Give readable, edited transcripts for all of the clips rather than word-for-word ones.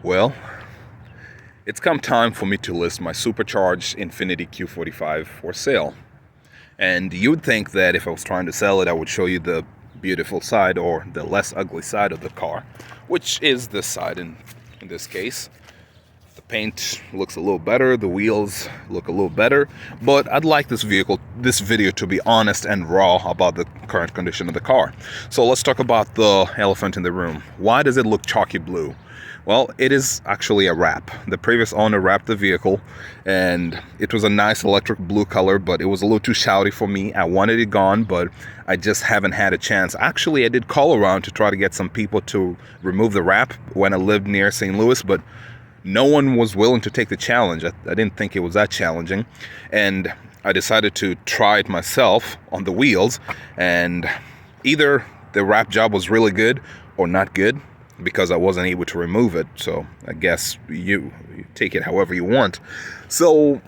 Well, it's come time for me to list my Supercharged Infiniti Q45 for sale. And you would think that if I was trying to sell it, I would show you the beautiful side or the less ugly side of the car, which is this side in this case. The paint looks a little better, the wheels look a little better, but I'd like this video to be honest and raw about the current condition of the car. So let's talk about the elephant in the room. Why does it look chalky blue? Well, it is actually a wrap. The previous owner wrapped the vehicle, and it was a nice electric blue color, but it was a little too shouty for me. I wanted it gone, but I just haven't had a chance. Actually, I did call around to try to get some people to remove the wrap when I lived near St. Louis, but no one was willing to take the challenge. I didn't think it was that challenging, and I decided to try it myself on the wheels, and either the wrap job was really good or not good, because I wasn't able to remove it. So I guess you take it however you want. So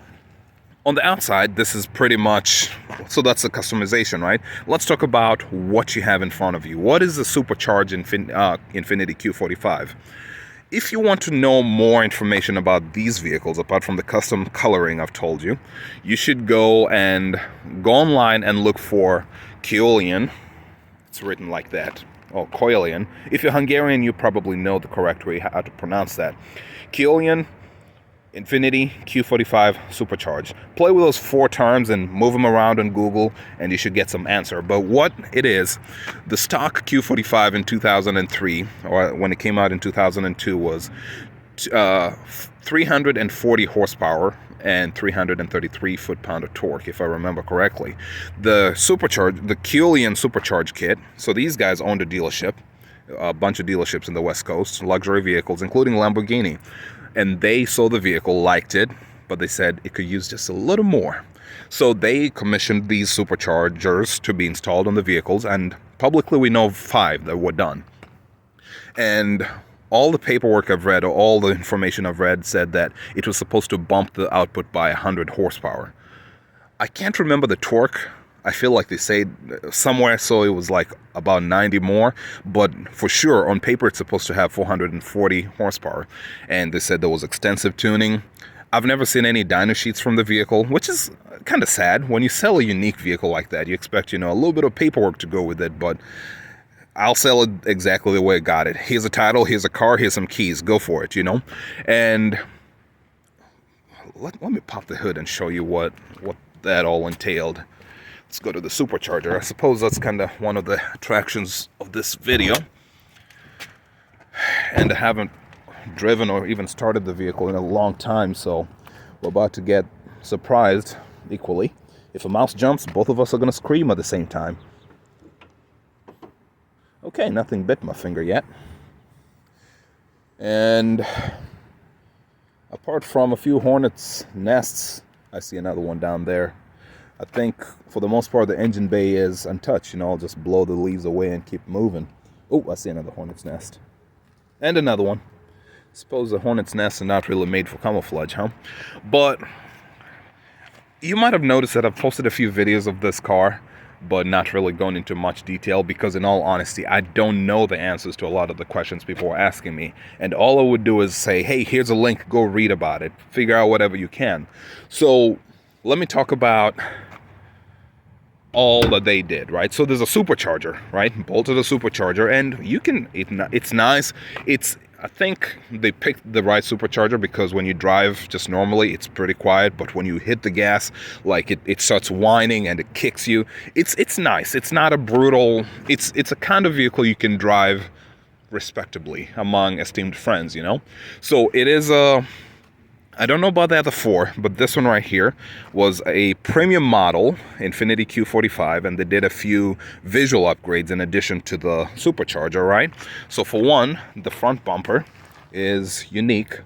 on the outside, this is pretty much, so that's the customization, right? Let's talk about what you have in front of you. What is the Supercharged Infiniti Q45? If you want to know more information about these vehicles, apart from the custom coloring I've told you, you should go online and look for Keuylian. It's written like that. Oh, Keuylian. If you're Hungarian, you probably know the correct way how to pronounce that. Keuylian Infiniti Q45 Supercharged. Play with those 4 terms and move them around on Google, and you should get some answer. But what it is, the stock Q45 in 2003, or when it came out in 2002, was 340 horsepower and 333 foot-pound of torque, if I remember correctly. The Keuylian Supercharged kit, so these guys owned a dealership, a bunch of dealerships in the West Coast, luxury vehicles, including Lamborghini. And they saw the vehicle, liked it, but they said it could use just a little more. So they commissioned these superchargers to be installed on the vehicles, and publicly we know 5 that were done. And all the paperwork I've read, or all the information I've read, said that it was supposed to bump the output by 100 horsepower. I can't remember the torque. I feel like they say somewhere, so it was like about 90 more, but for sure on paper it's supposed to have 440 horsepower. And they said there was extensive tuning. I've never seen any dyno sheets from the vehicle, which is kind of sad. When you sell a unique vehicle like that, you expect, a little bit of paperwork to go with it, but I'll sell it exactly the way I got it. Here's a title, here's a car, here's some keys, go for it, And let me pop the hood and show you what that all entailed. Let's go to the supercharger. I suppose that's kind of one of the attractions of this video. And I haven't driven or even started the vehicle in a long time, so we're about to get surprised equally. If a mouse jumps, both of us are going to scream at the same time. Okay, nothing bit my finger yet. And apart from a few hornets' nests, I see another one down there. I think for the most part the engine bay is untouched. I'll just blow the leaves away and keep moving. Oh, I see another hornet's nest. And another one. Suppose the hornet's nests are not really made for camouflage, huh? But you might have noticed that I've posted a few videos of this car, but not really going into much detail, because in all honesty, I don't know the answers to a lot of the questions people are asking me. And all I would do is say, hey, here's a link, go read about it, figure out whatever you can. So let me talk about all that they did, right? So there's a supercharger, right? Bolted a supercharger, and it's nice. I think they picked the right supercharger, because when you drive just normally, it's pretty quiet, but when you hit the gas, like it starts whining and it kicks you. It's nice. It's not a brutal, it's a kind of vehicle you can drive respectably among esteemed friends, So it is I don't know about the other 4, but this one right here was a premium model Infiniti Q45, and they did a few visual upgrades in addition to the supercharger, right? So for one, the front bumper is unique.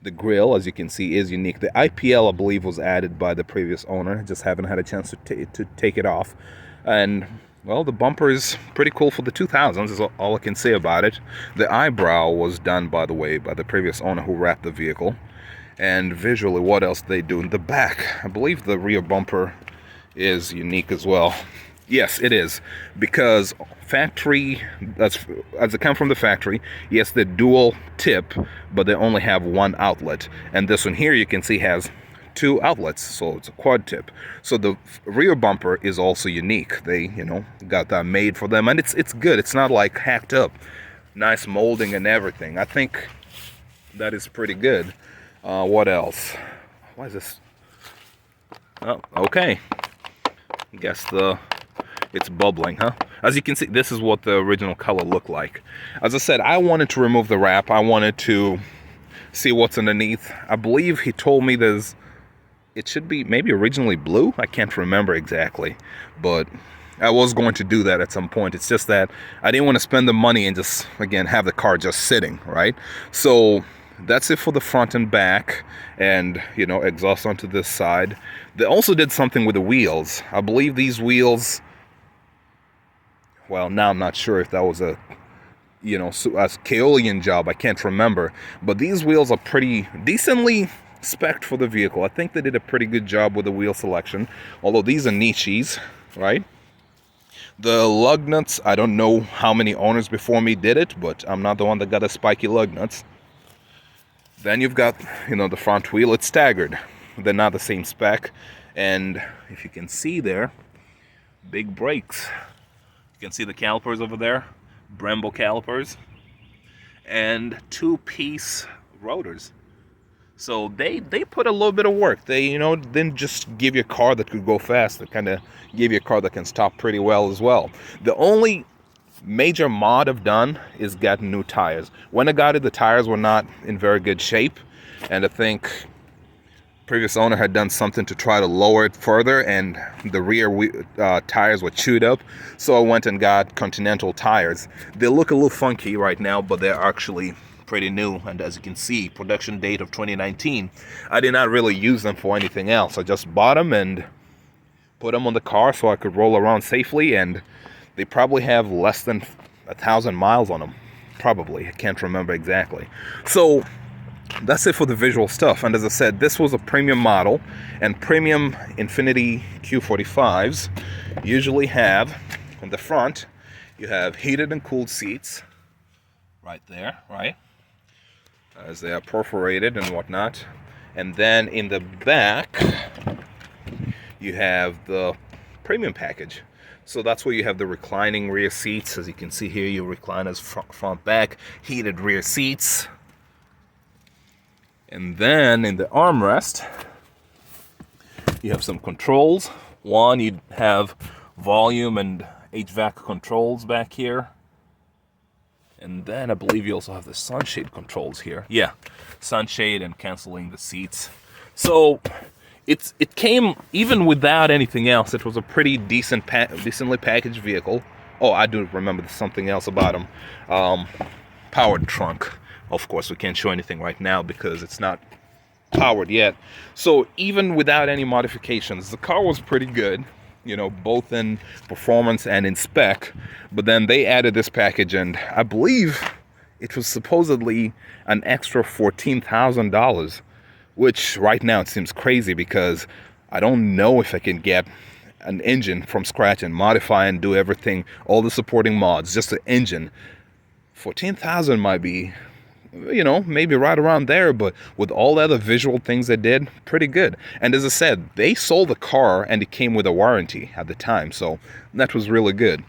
The grille, as you can see, is unique. The IPL, I believe, was added by the previous owner. Just haven't had a chance to take it off. And well, the bumper is pretty cool for the 2000s, is all I can say about it. The eyebrow was done, by the way, by the previous owner who wrapped the vehicle. And visually, what else they do in the back? I believe the rear bumper is unique as well. Yes, it is, because factory, as it comes from the factory, yes, they're dual tip, but they only have one outlet. And this one here, you can see, has two outlets, so it's a quad tip. So the rear bumper is also unique. They, got that made for them, and it's good. It's not like hacked up. Nice molding and everything. I think that is pretty good. What else? Why is this? Oh, okay. Guess it's bubbling, huh? As you can see, this is what the original color looked like. As I said, I wanted to remove the wrap. I wanted to see what's underneath. I believe he told me it should be maybe originally blue. I can't remember exactly, but I was going to do that at some point. It's just that I didn't want to spend the money and just, again, have the car just sitting, right? So that's it for the front and back, and exhaust onto this side. They also did something with the wheels. I believe these wheels, well, now I'm not sure if that was a Keuylian job. I can't remember, but these wheels are pretty decently spec'd for the vehicle. I think they did a pretty good job with the wheel selection, although these are niches, right? The lug nuts, I don't know how many owners before me did it, but I'm not the one that got the spiky lug nuts. Then you've got, the front wheel. It's staggered. They're not the same spec. And if you can see there, big brakes. You can see the calipers over there, Brembo calipers, and two-piece rotors. So they put a little bit of work. They, didn't just give you a car that could go fast. They kind of gave you a car that can stop pretty well as well. The only major mod I've done is getting new tires. When I got it, the tires were not in very good shape, and I think previous owner had done something to try to lower it further, and the rear tires were chewed up. So I went and got Continental tires. They look a little funky right now, but they're actually pretty new, and as you can see, production date of 2019. I did not really use them for anything else. I just bought them and put them on the car so I could roll around safely, and they probably have less than 1,000 miles on them. Probably. I can't remember exactly. So that's it for the visual stuff. And as I said, this was a premium model, and premium Infiniti Q45s usually have, on the front, you have heated and cooled seats right there, right? As they are perforated and whatnot. And then in the back, you have the premium package. So that's where you have the reclining rear seats. As you can see here, you recline as front, back, heated rear seats. And then in the armrest, you have some controls. One, you have volume and HVAC controls back here. And then I believe you also have the sunshade controls here. Yeah, sunshade and canceling the seats. So it came, even without anything else, it was a pretty decently packaged vehicle. Oh, I do remember something else about them. Powered trunk. Of course, we can't show anything right now because it's not powered yet. So even without any modifications, the car was pretty good, both in performance and in spec. But then they added this package, and I believe it was supposedly an extra $14,000, which right now it seems crazy because I don't know if I can get an engine from scratch and modify and do everything, all the supporting mods, just the engine. 14,000 might be, maybe right around there, but with all the other visual things they did, pretty good. And as I said, they sold the car and it came with a warranty at the time, so that was really good.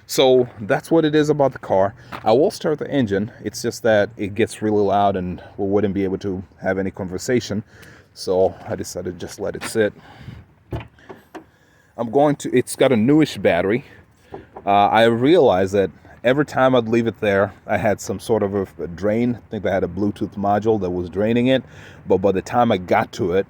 So that's what it is about the car. I will start the engine. It's just that it gets really loud and we wouldn't be able to have any conversation, so I decided to just let it sit. It's got a newish battery. I realized that every time I'd leave it there, I had some sort of a drain. I think I had a Bluetooth module that was draining it. But by the time I got to it,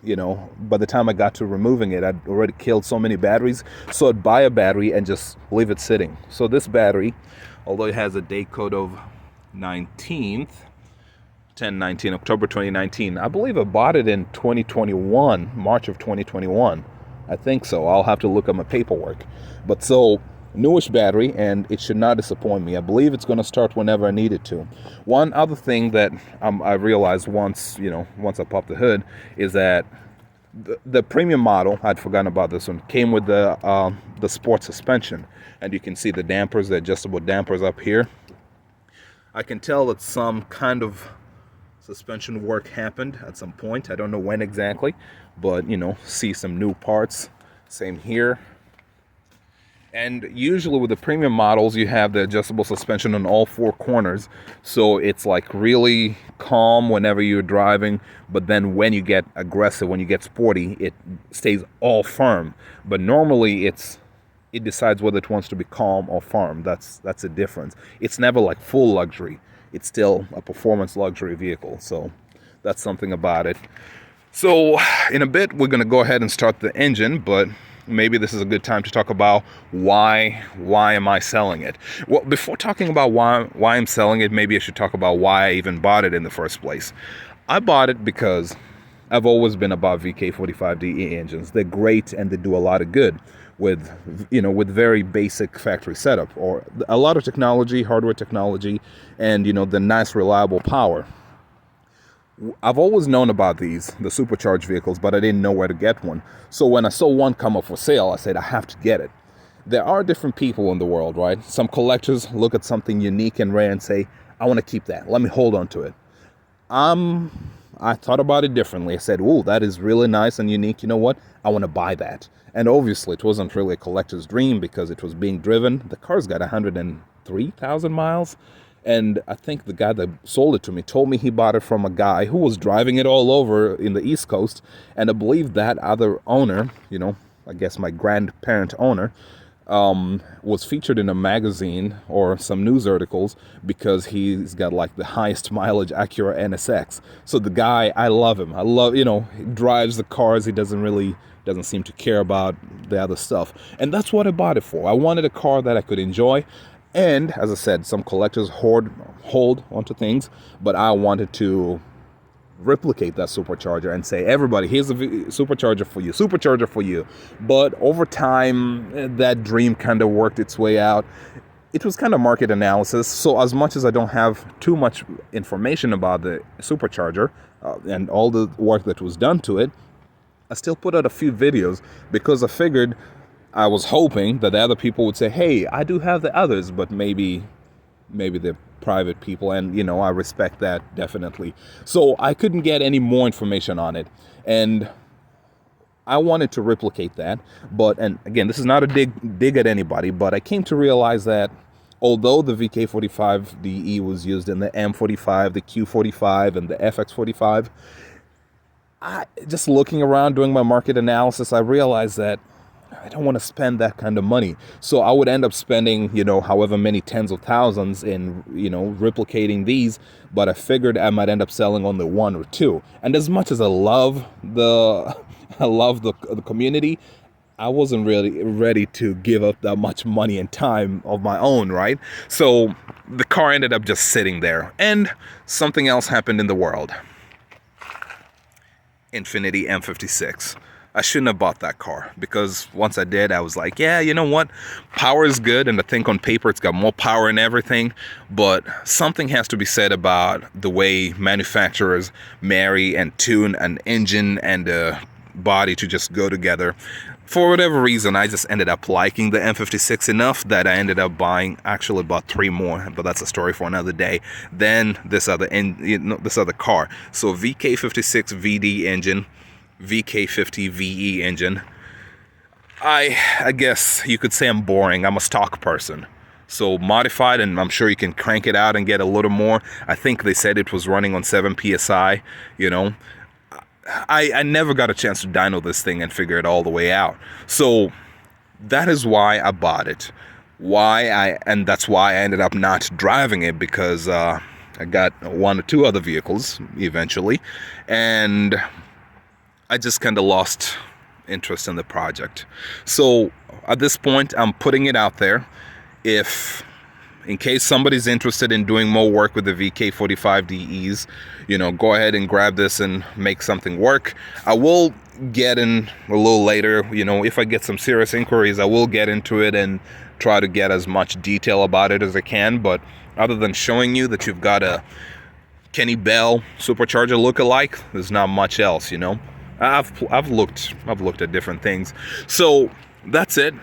by the time I got to removing it, I'd already killed so many batteries. So I'd buy a battery and just leave it sitting. So this battery, although it has a date code of 19th, 10/19, October 2019, I believe I bought it in 2021, March of 2021. I think so. I'll have to look at my paperwork. But so, newish battery, and it should not disappoint me. I believe it's going to start whenever I need it to. One other thing that I realized once I popped the hood is that The premium model, I'd forgotten about this one, came with the sport suspension, and you can see the dampers, the adjustable dampers up here. I can tell that some kind of suspension work happened at some point. I don't know when exactly, but see some new parts. Same here. And usually with the premium models, you have the adjustable suspension on all four corners. So it's like really calm whenever you're driving. But then when you get aggressive, when you get sporty, it stays all firm. But normally it decides whether it wants to be calm or firm. That's a difference. It's never like full luxury. It's still a performance luxury vehicle. So that's something about it. So in a bit, we're going to go ahead and start the engine, but maybe this is a good time to talk about why am I selling it. Well, before talking about why I'm selling it, maybe I should talk about why I even bought it in the first place. I bought it because I've always been about VK45DE engines. They're great and they do a lot of good with very basic factory setup, or a lot of technology, hardware technology, and the nice reliable power. I've always known about the supercharged vehicles, but I didn't know where to get one. So when I saw one come up for sale, I said, I have to get it. There are different people in the world, right? Some collectors look at something unique and rare and say, I want to keep that. Let me hold on to it. I thought about it differently. I said, ooh, that is really nice and unique. You know what? I want to buy that. And obviously, it wasn't really a collector's dream because it was being driven. The car's got 103,000 miles. And I think the guy that sold it to me told me he bought it from a guy who was driving it all over in the East Coast. And I believe that other owner, I guess my grandparent owner, was featured in a magazine or some news articles because he's got like the highest mileage Acura NSX. So the guy, I love him. I love, he drives the cars. He doesn't seem to care about the other stuff. And that's what I bought it for. I wanted a car that I could enjoy. And as I said, some collectors hold onto things, but I wanted to replicate that supercharger and say, everybody, here's a supercharger for you. But over time, that dream kind of worked its way out. It was kind of market analysis. So as much as I don't have too much information about the supercharger and all the work that was done to it, I still put out a few videos because I was hoping that the other people would say, hey, I do have the others, but maybe they're private people, and I respect that definitely. So I couldn't get any more information on it, and I wanted to replicate that. And again, this is not a dig at anybody, but I came to realize that although the VK45DE was used in the M45, the Q45, and the FX45, just looking around doing my market analysis, I realized that I don't want to spend that kind of money. So I would end up spending, however many tens of thousands in, replicating these. But I figured I might end up selling only one or two. And as much as I love the community, I wasn't really ready to give up that much money and time of my own, right? So the car ended up just sitting there. And something else happened in the world. Infiniti M56. I shouldn't have bought that car because once I did, I was like, yeah, you know what? Power is good, and I think on paper it's got more power and everything, but something has to be said about the way manufacturers marry and tune an engine and a body to just go together. For whatever reason, I just ended up liking the M56 enough that I ended up actually about 3 more, but that's a story for another day. Then this other car. So VK56 VD engine, VK50 VE engine. I guess you could say I'm boring. I'm a stock person. So modified, and I'm sure you can crank it out and get a little more. I think they said it was running on 7 PSI, I never got a chance to dyno this thing and figure it all the way out. So that is why I bought it. And that's why I ended up not driving it, because I got 1 or 2 other vehicles eventually, and I just kind of lost interest in the project. So at this point, I'm putting it out there. In case somebody's interested in doing more work with the VK45DEs, go ahead and grab this and make something work. I will get in a little later, if I get some serious inquiries, I will get into it and try to get as much detail about it as I can. But other than showing you that you've got a Kenny Bell supercharger look-alike, there's not much else, I've looked at different things. So that's it.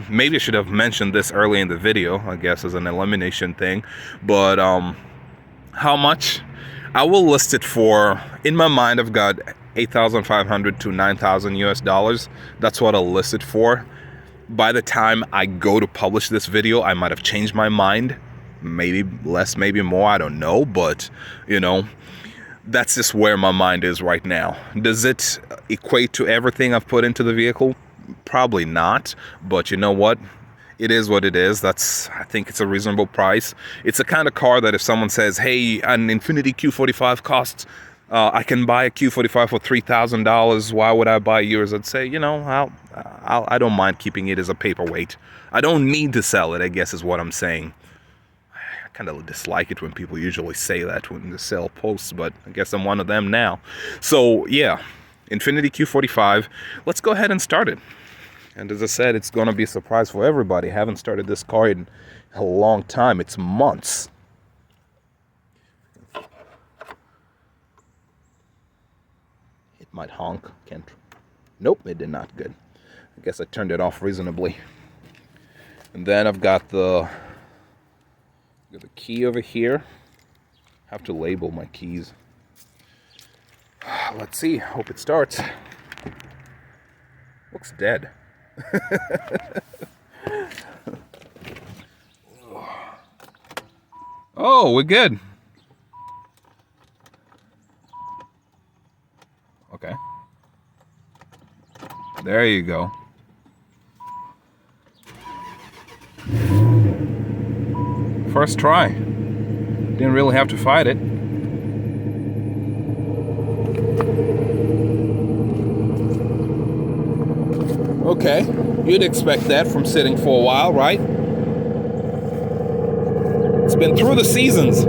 Maybe I should have mentioned this early in the video, I guess, as an elimination thing. But how much? I will list it for, in my mind, I've got 8,500 to 9,000 US dollars. That's what I'll list it for. By the time I go to publish this video, I might have changed my mind. Maybe less, maybe more, I don't know. But, you know, that's just where my mind is right now. Does it equate to everything I've put into the vehicle? Probably not. But you know what? It is what it is. I think it's a reasonable price. It's a kind of car that if someone says, hey, an Infiniti Q45 costs, I can buy a Q45 for $3,000. Why would I buy yours? I'd say, you know, I don't mind keeping it as a paperweight. I don't need to sell it, I guess is what I'm saying. I kind of dislike it when people usually say that when they sell posts, but I guess I'm one of them now. So yeah, Infiniti Q45. Let's go ahead and start it. And as I said, it's going to be a surprise for everybody. I haven't started this car in a long time. It's months. It might honk. Can't. Nope, it did not. Good. I guess I turned it off reasonably. And then I've got the key over here. I have to label my keys. Let's see. Hope it starts. Looks dead. Oh, we're good. Okay. There you go. First try. Didn't really have to fight it. Okay, you'd expect that from sitting for a while, right? It's been through the seasons.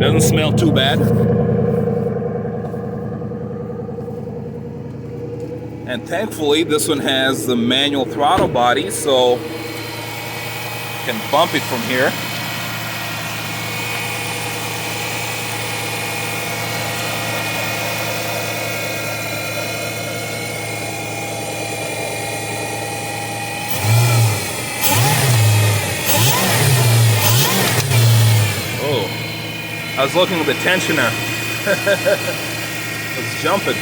Doesn't smell too bad. And thankfully, this one has the manual throttle body, so you can bump it from here. I was looking at the tensioner. It's jumping.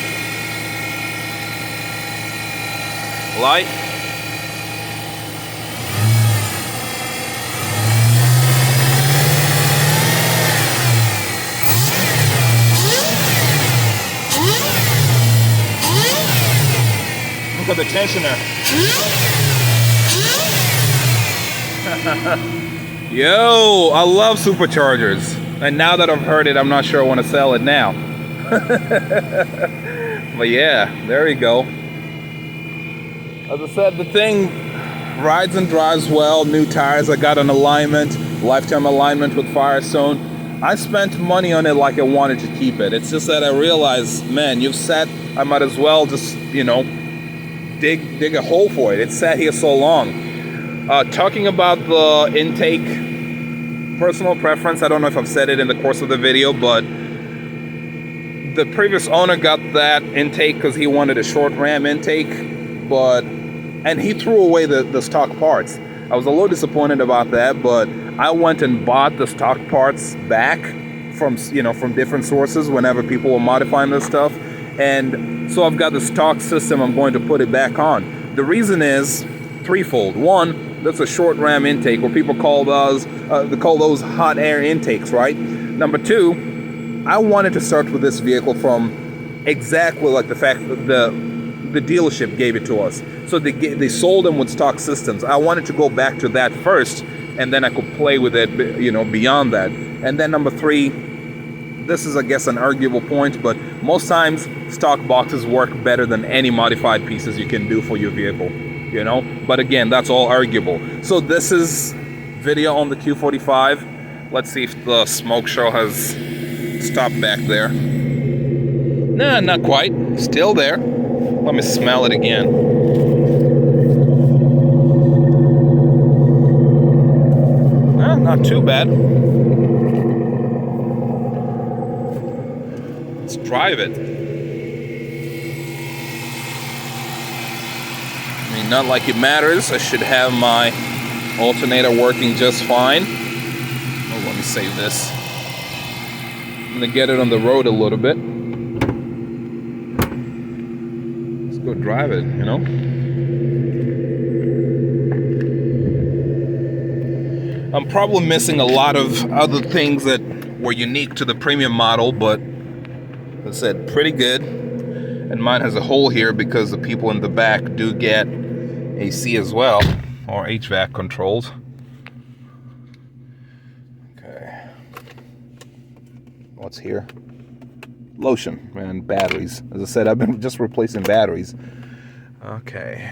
Light. Look at the tensioner. Yo, I love superchargers. And now that I've heard it, I'm not sure I want to sell it now. But yeah, there you go. As I said, the thing rides and drives well. New tires, I got an alignment, lifetime alignment with Firestone. I spent money on it like I wanted to keep it. It's just that I realized, man, you've sat, I might as well just, you know, dig a hole for it. It's sat here so long. Talking about the intake, personal preference, I don't know if I've said it in the course of the video, but the previous owner got that intake because he wanted a short ram intake, and he threw away the stock parts. I was a little disappointed about that, but I went and bought the stock parts back from different sources whenever people were modifying this stuff, and so I've got the stock system. I'm going to put it back on. The reason is threefold. One, that's a short ram intake, where people call those hot air intakes, right? Number two, I wanted to start with this vehicle from exactly like the fact that the dealership gave it to us. So they sold them with stock systems. I wanted to go back to that first, and then I could play with it, you know, beyond that. And then number three, this is, I guess, an arguable point, but most times stock boxes work better than any modified pieces you can do for your vehicle. You know, but again, that's all arguable. So this is video on the Q45. Let's see if the smoke show has stopped back there. Nah, not quite. Still there. Let me smell it again. Not too bad. let's drive it. I mean, not like it matters. I should have my alternator working just fine. Oh, let me save this. I'm gonna get it on the road a little bit. Let's go drive it, you know? I'm probably missing a lot of other things that were unique to the premium model, but as I said, pretty good. And mine has a hole here because the people in the back do get AC as well, or HVAC controls. Okay. What's here? Lotion and batteries. As I said, I've been just replacing batteries. Okay.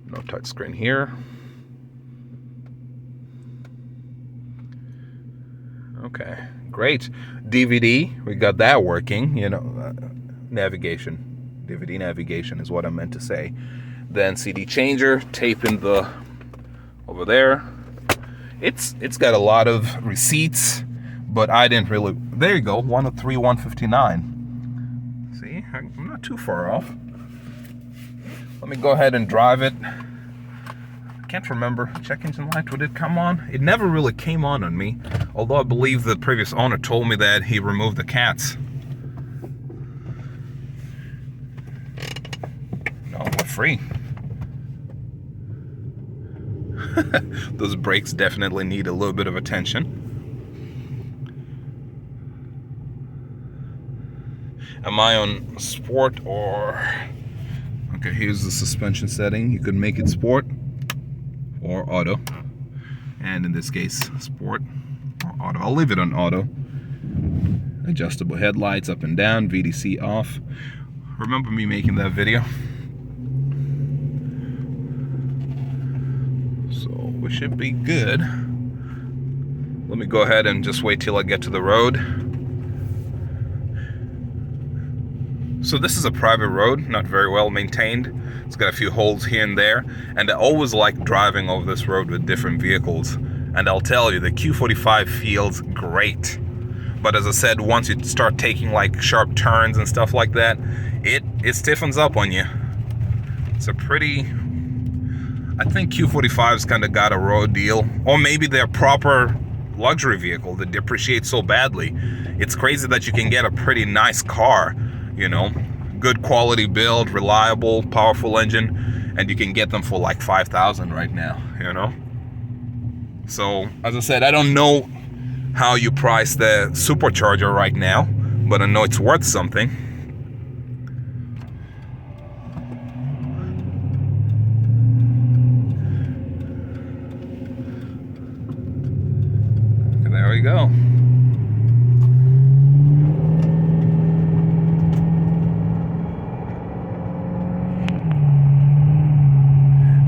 No touchscreen here. Okay, great. DVD, we got that working, you know, navigation. DVD navigation is what I meant to say. Then CD changer, tape in the, over there. It's got a lot of receipts, but I didn't really, there you go, 103, 159. See, I'm not too far off. Let me go ahead and drive it. Can't remember. Check engine light, would it come on? It never really came on me, although I believe the previous owner told me that he removed the cats. No, we're free. Those brakes definitely need a little bit of attention. Am I on sport or... Okay, here's the suspension setting. You could make it sport or auto, and in this case sport or auto. I'll leave it on auto. Adjustable headlights up and down, VDC off. Remember me making that video? So we should be good. Let me go ahead and just wait till I get to the road. So this is a private road, not very well maintained. It's got a few holes here and there, and I always like driving over this road with different vehicles. And I'll tell you, the Q45 feels great. But as I said, once you start taking like sharp turns and stuff like that, it stiffens up on you. It's a pretty... I think Q45's kind of got a road deal. Or maybe they're a proper luxury vehicle that depreciates so badly. It's crazy that you can get a pretty nice car, you know, good quality build, reliable, powerful engine, and you can get them for like $5,000 right now, you know. So as I said, I don't know how you price the Supercharger right now, but I know it's worth something. Okay, there we go.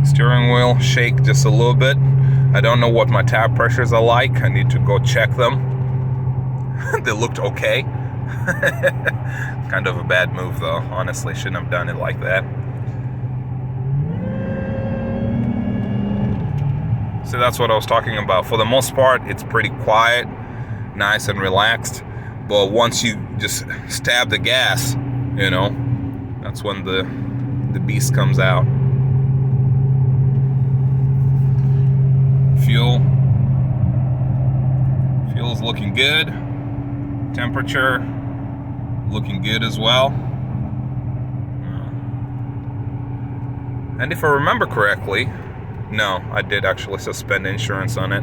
Steering wheel shake just a little bit. I don't know what my tire pressures are like. I need to go check them. They looked okay. Kind of a bad move though. Honestly, shouldn't have done it like that. So that's what I was talking about. For the most part, it's pretty quiet, nice and relaxed. But once you just stab the gas, you know, that's when the beast comes out. Fuel's looking good. Temperature looking good as well. And if I remember correctly, no, I did actually suspend insurance on it.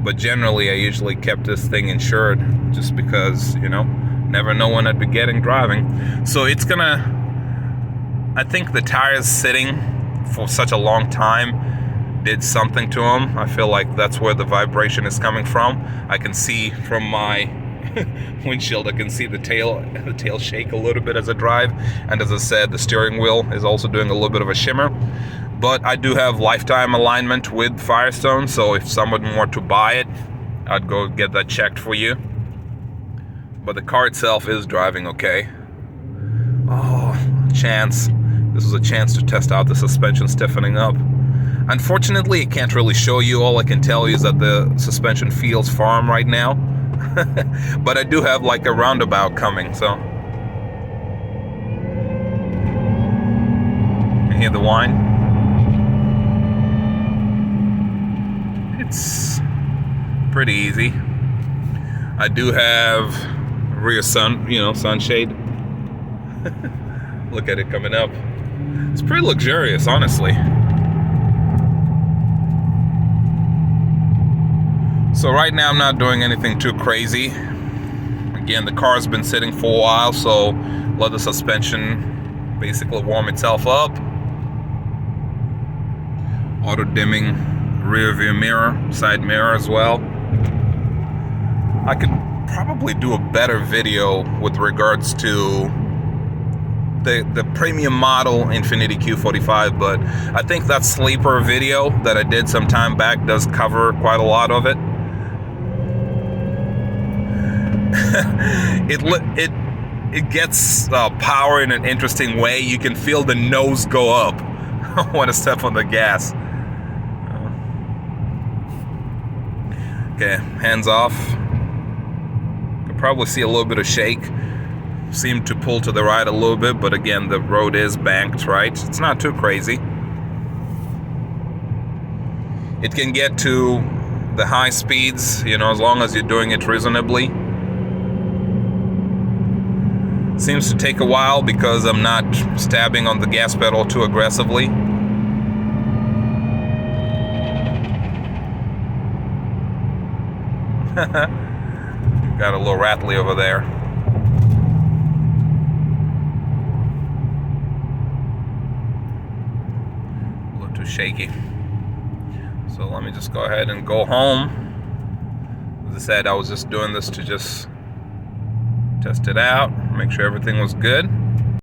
But generally, I usually kept this thing insured just because, you know, never know when I'd be driving. So it's gonna, I think the tires sitting for such a long time did something to them. I feel like that's where the vibration is coming from. I can see from my windshield, I can see the tail shake a little bit as I drive. And as I said, the steering wheel is also doing a little bit of a shimmer. But I do have lifetime alignment with Firestone, so if someone were to buy it, I'd go get that checked for you. But the car itself is driving okay. Oh, chance. This was a chance to test out the suspension stiffening up. Unfortunately, I can't really show you. All I can tell you is that the suspension feels firm right now. But I do have like a roundabout coming, so. You hear the whine? It's pretty easy. I do have rear sunshade. Look at it coming up. It's pretty luxurious, honestly. So right now I'm not doing anything too crazy. Again, the car's been sitting for a while, so let the suspension basically warm itself up. Auto dimming rear view mirror, side mirror as well. I could probably do a better video with regards to the premium model Infiniti Q45, but I think that sleeper video that I did some time back does cover quite a lot of it. It gets power in an interesting way. You can feel the nose go up when I step on the gas. Okay, hands off. You can probably see a little bit of shake. Seem to pull to the right a little bit, but again, the road is banked, right? It's not too crazy. It can get to the high speeds, as long as you're doing it reasonably. Seems to take a while because I'm not stabbing on the gas pedal too aggressively. Got a little rattly over there. A little too shaky. So let me just go ahead and go home. As I said, I was just doing this to just test it out, make sure everything was good.